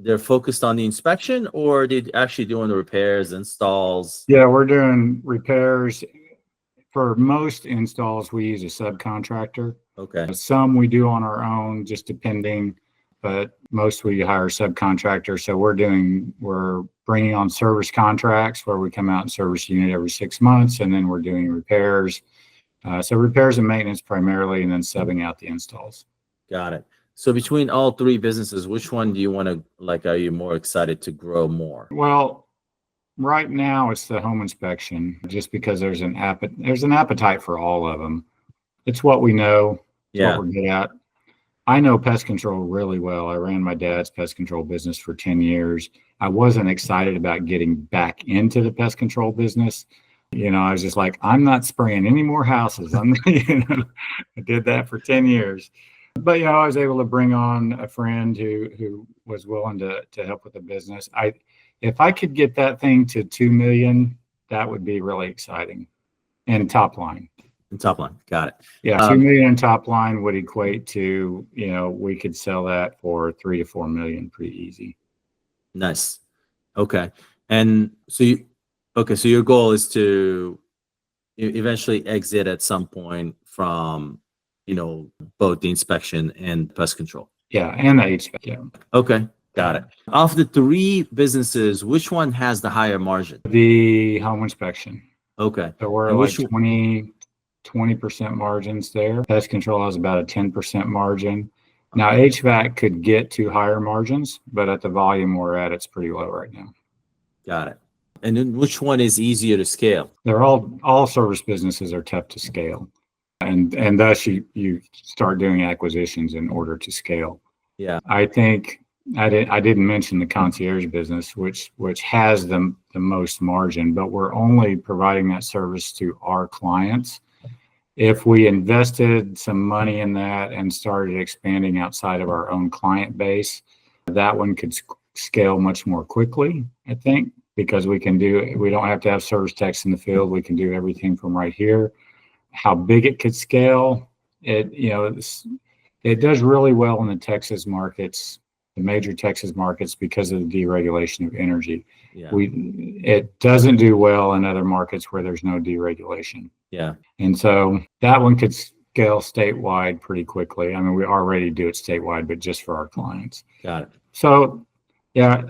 they're focused on the inspection, or are they actually doing the repairs, installs? Yeah, we're doing repairs. For most installs, we use a subcontractor. Okay. Some we do on our own, just depending, but most we hire subcontractors. So we're bringing on service contracts where we come out and service a unit every 6 months, and then we're doing repairs. So repairs and maintenance primarily, and then subbing out the installs. Got it. So between all 3 businesses, which one do you want to, like, are you more excited to grow more? Well, right now it's the home inspection, just because there's an appetite for all of them. It's what we know. It's what we're good at. I know pest control really well. I ran my dad's pest control business for 10 years. I wasn't excited about getting back into the pest control business. I was just like, I'm not spraying any more houses. I did that for 10 years. But, I was able to bring on a friend who was willing to help with the business. If I could get that thing to 2 million, that would be really exciting. And top line. Got it. Yeah, 2 million in top line would equate to, we could sell that for 3 to 4 million pretty easy. Nice. Okay. And so your goal is to eventually exit at some point from, both the inspection and pest control. Yeah, and the HVAC. Yeah. Okay. Got it. Of the three businesses, which one has the higher margin? The home inspection. Okay. So we're And like which 20% margins there. Pest control has about a 10% margin. Now HVAC could get to higher margins, but at the volume we're at, it's pretty low right now. Got it. And then which one is easier to scale? They're all service businesses are tough to scale. And thus you start doing acquisitions in order to scale. Yeah. I think I didn't mention the concierge business, which has the most margin, but we're only providing that service to our clients. If we invested some money in that and started expanding outside of our own client base, that one could scale much more quickly, I think, because we don't have to have service techs in the field. We can do everything from right here. How big it could scale, it does really well in the Texas markets, the major Texas markets, because of the deregulation of energy. Yeah. It doesn't do well in other markets where there's no deregulation. Yeah. And so that one could scale statewide pretty quickly. I mean, we already do it statewide, but just for our clients. Got it. So yeah,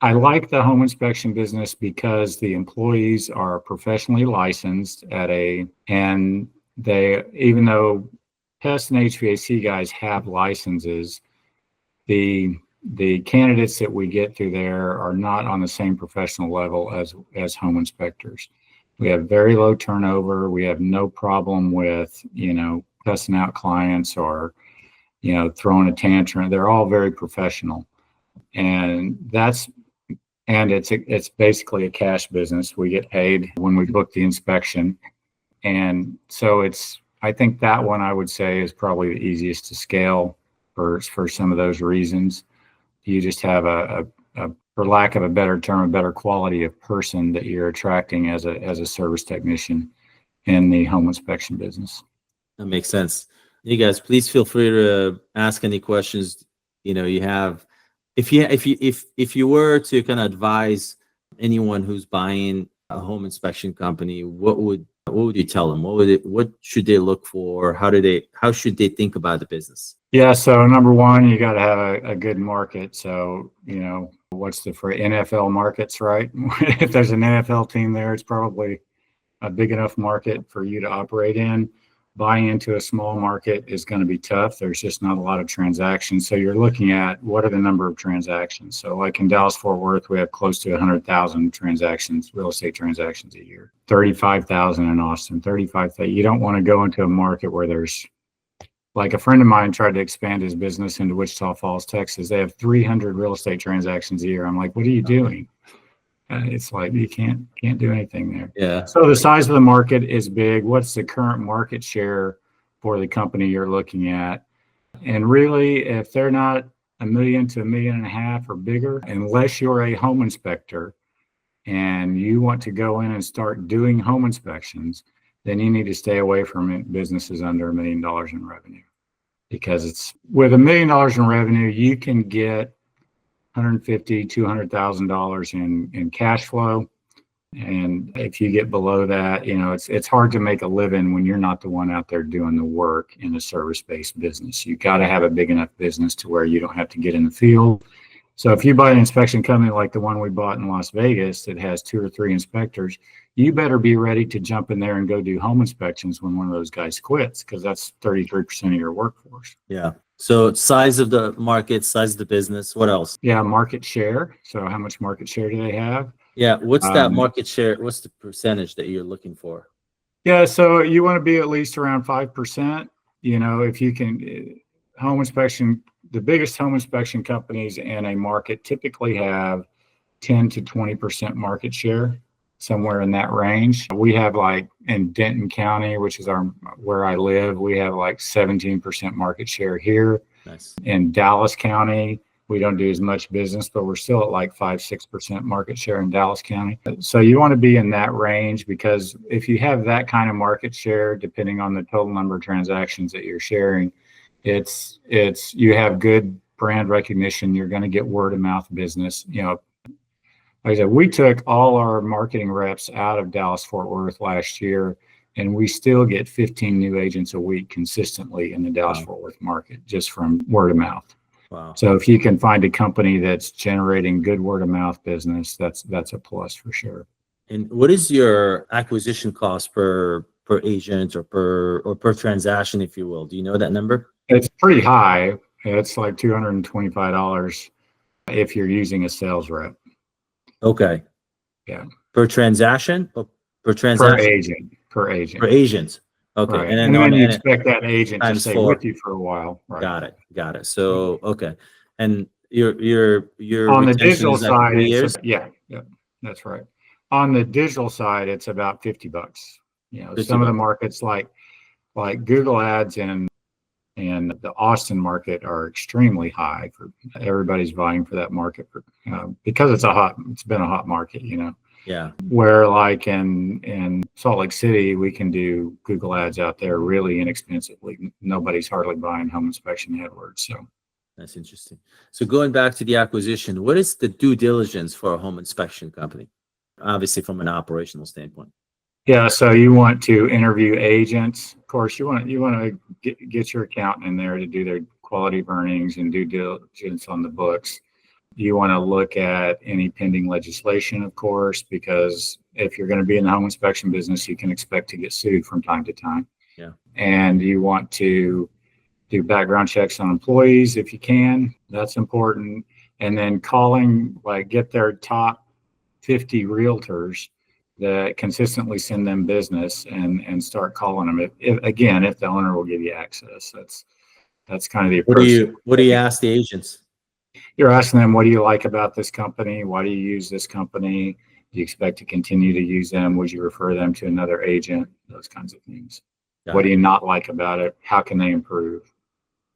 I like the home inspection business because the employees are professionally licensed and they, even though pest and HVAC guys have licenses, the candidates that we get through there are not on the same professional level as home inspectors. We have very low turnover. We have no problem with, cussing out clients or, throwing a tantrum. They're all very professional. And it's basically a cash business. We get paid when we book the inspection. And so I think that one I would say is probably the easiest to scale for some of those reasons. You just have for lack of a better term, a better quality of person that you're attracting as a service technician in the home inspection business. That makes sense. You guys, please feel free to ask any questions you have. If you were to kind of advise anyone who's buying a home inspection company, what would you tell them? What should they look for? How should they think about the business? Yeah, so number one, you got to have a good market. So, what's for NFL markets, right? If there's an NFL team there, it's probably a big enough market for you to operate in. Buying into a small market is going to be tough. There's just not a lot of transactions. So you're looking at what are the number of transactions. So like in Dallas-Fort Worth, we have close to 100,000 transactions, real estate transactions a year. 35,000 in Austin, 35,000. You don't want to go into a market where there's, like a friend of mine tried to expand his business into Wichita Falls, Texas. They have 300 real estate transactions a year. I'm like, what are you doing? It's like you can't do anything there. Yeah. So the size of the market is big. What's the current market share for the company you're looking at? And really, if they're not $1 million to $1.5 million or bigger, unless you're a home inspector and you want to go in and start doing home inspections, then you need to stay away from businesses under $1 million in revenue, because it's with $1 million in revenue, you can get $150,000, $200,000 in cash flow. And if you get below that, it's hard to make a living when you're not the one out there doing the work in a service-based business. You got to have a big enough business to where you don't have to get in the field. So if you buy an inspection company like the one we bought in Las Vegas that has 2 or 3 inspectors, you better be ready to jump in there and go do home inspections when one of those guys quits, because that's 33% of your workforce. Yeah. So size of the market, size of the business. What else? Yeah, market share. So how much market share do they have? Yeah. What's that market share? What's the percentage that you're looking for? Yeah. So you want to be at least around 5%. If you can, home inspection, the biggest home inspection companies in a market typically have 10 to 20% market share, somewhere in that range. We have, like in Denton County, which is where I live, we have like 17% market share here. Nice. In Dallas County, we don't do as much business, but we're still at like 5-6% market share in Dallas County. So you want to be in that range, because if you have that kind of market share, depending on the total number of transactions that you're sharing, you have good brand recognition. You're going to get word of mouth business. Like I said, we took all our marketing reps out of Dallas-Fort Worth last year, and we still get 15 new agents a week consistently in the Dallas-Fort Worth market, just from word of mouth. Wow. So if you can find a company that's generating good word of mouth business, that's a plus for sure. And what is your acquisition cost per agent or per transaction, if you will? Do you know that number? It's pretty high. It's like $225 if you're using a sales rep. Okay. Yeah. Per transaction? Or per Per transaction? agent. Per agent. Per agent. Okay. Right. And And then then you and it expect that agent to times stay four. with you for a while. Right. Got it. Got it. So okay. And your On the retention digital is like side, 3 years? yeah, that's right. On the digital side, it's about $50. Some of the $50. markets like Google ads and the Austin market are extremely high for everybody's vying for that market because it's been a hot market, Yeah. where like in Salt Lake City, we can do Google ads out there really inexpensively. Nobody's hardly buying home inspection AdWords. So That's interesting. So going back to the acquisition, what is the due diligence for a home inspection company? Obviously, from an operational standpoint. yeah, so you want to interview agents. Of course, you want to get your accountant in there to do their quality of earnings and due diligence on the books. You want to look at any pending legislation, of course, because if you're going to be in the home inspection business, you can expect to get sued from time to time. Yeah. And you want to do background checks on employees if you can. That's important. And then get their top 50 realtors that consistently send them business and start calling them. If the owner will give you access, that's kind of the approach. What do you ask the agents? You're asking them, what do you like about this company? Why do you use this company? Do you expect to continue to use them? Would you refer them to another agent? Those kinds of things. What do you not like about it? How can they improve?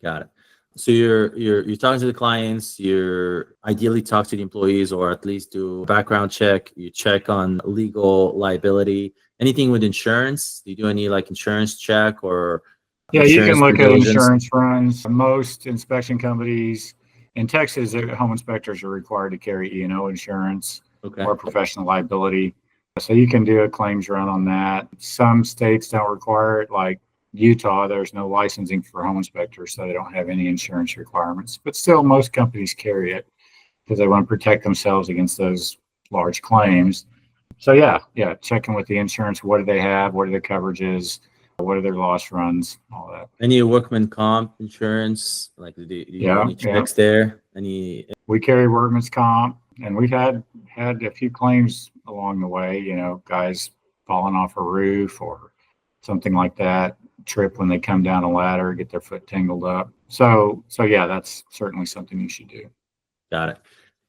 Got it. So you're talking to the clients, you're ideally talk to the employees or at least do a background check, you check on legal liability, anything with insurance. Do you do any like insurance check or Yeah, you can insurance look due at diligence? insurance runs. Most inspection companies in Texas, home inspectors are required to carry E&O insurance Okay. or professional liability. So you can do a claims run on that. Some states don't require it, like Utah, there's no licensing for home inspectors, so they don't have any insurance requirements. But still, most companies carry it because they want to protect themselves against those large claims. So yeah, checking with the insurance. What do they have? What are their coverages? What are their loss runs? All that. Any workman comp insurance? Like do you do any checks there? Any? We carry workman's comp, and we've had a few claims along the way. Guys falling off a roof or something like that, trip when they come down a ladder, get their foot tangled up. So yeah, that's certainly something you should do. Got it.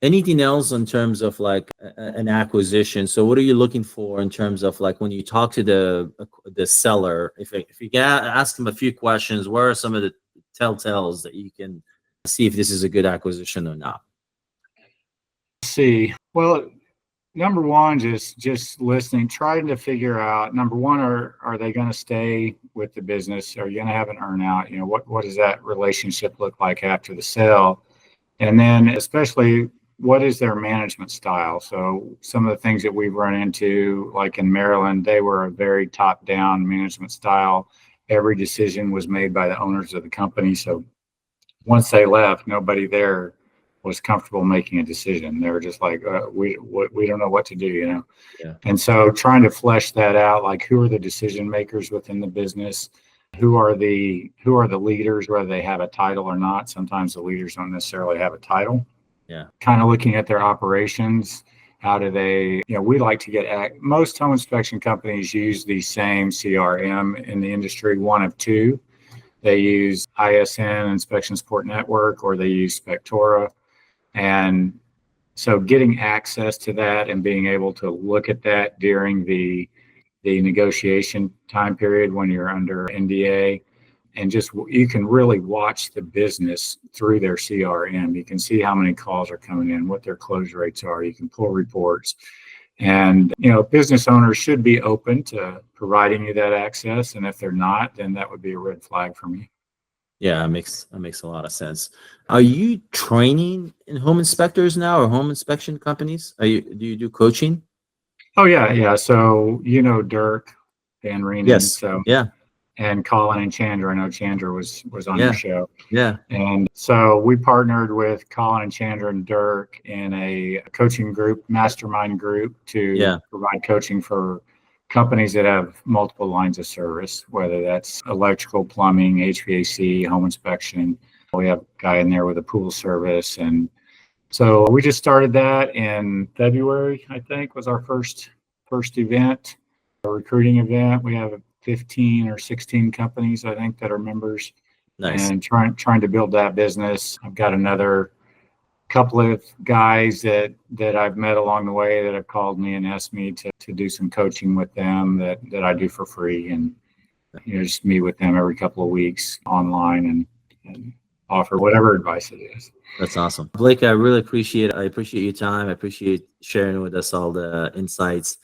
Anything else in terms of like an acquisition? So what are you looking for in terms of like when you talk to the seller? If you can ask them a few questions, what are some of the telltales that you can see if this is a good acquisition or not? See, well, number one, just listening, trying to figure out, number one, are they going to stay with the business? Are you going to have an earnout? What does that relationship look like after the sale? And then especially, what is their management style? So some of the things that we've run into, like in Maryland, they were a very top-down management style. Every decision was made by the owners of the company. So once they left, nobody there was comfortable making a decision. They were just like, we don't know what to do, Yeah. And so trying to flesh that out, like who are the decision makers within the business? Who are the leaders, whether they have a title or not? Sometimes the leaders don't necessarily have a title. Yeah. Kind of looking at their operations. How do they, we like to get most home inspection companies use the same CRM in the industry, one of two. They use ISN, Inspection Support Network, or they use Spectora. And so getting access to that and being able to look at that during the negotiation time period when you're under NDA, and just you can really watch the business through their CRM. You can see how many calls are coming in, what their close rates are. You can pull reports. And, business owners should be open to providing you that access. And if they're not, then that would be a red flag for me. Yeah, that makes a lot of sense. Are you training in home inspectors now or home inspection companies? Do you do coaching? Oh yeah. So Dirk Van Reenen. Yes. So Yeah. and Colin and Chandra. I know Chandra was on your show. Yeah. And so we partnered with Colin and Chandra and Dirk in a coaching group, mastermind group, to provide coaching for companies that have multiple lines of service, whether that's electrical, plumbing, HVAC, home inspection. We have a guy in there with a pool service. And so we just started that in February, I think, was our first event, a recruiting event. We have 15 or 16 companies, I think, that are members. Nice. And trying to build that business. I've got another couple of guys that I've met along the way that have called me and asked me to do some coaching with them that I do for free, and just meet with them every couple of weeks online and offer whatever advice it is. That's awesome. Blake, I really appreciate it. I appreciate your time. I appreciate sharing with us all the insights.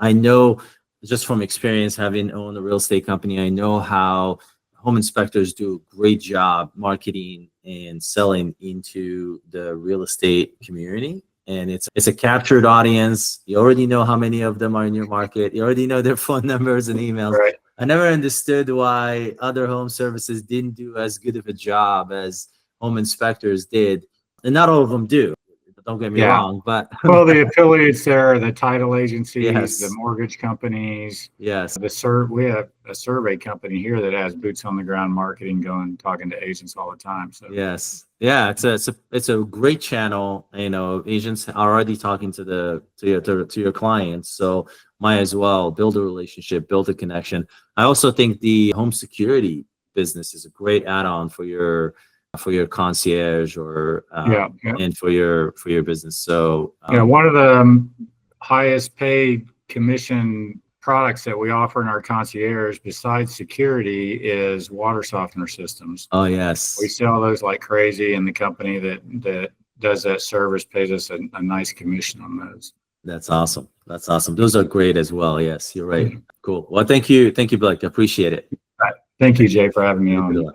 I know just from experience, having owned a real estate company, I know how home inspectors do a great job marketing and selling into the real estate community. And it's a captured audience. You already know how many of them are in your market. You already know their phone numbers and emails. Right. I never understood why other home services didn't do as good of a job as home inspectors did. And not all of them do. Don't get me wrong, but well, the affiliates there, the title agencies, Yes. the mortgage companies, yes, we have a survey company here that has boots on the ground marketing going, talking to agents all the time. So yes, yeah, it's a great channel. Agents are already talking to your clients, so might as well build a relationship, build a connection. I also think the home security business is a great add-on for your concierge or and for your business. So one of the highest paid commission products that we offer in our concierge, besides security, is water softener systems. Oh yes, we sell those like crazy, and the company that does that service pays us a nice commission on those. That's awesome. Those are great as well. Yes, you're right. Cool. Well, thank you, Blake. I appreciate it. Thank you, Jay, for having me on.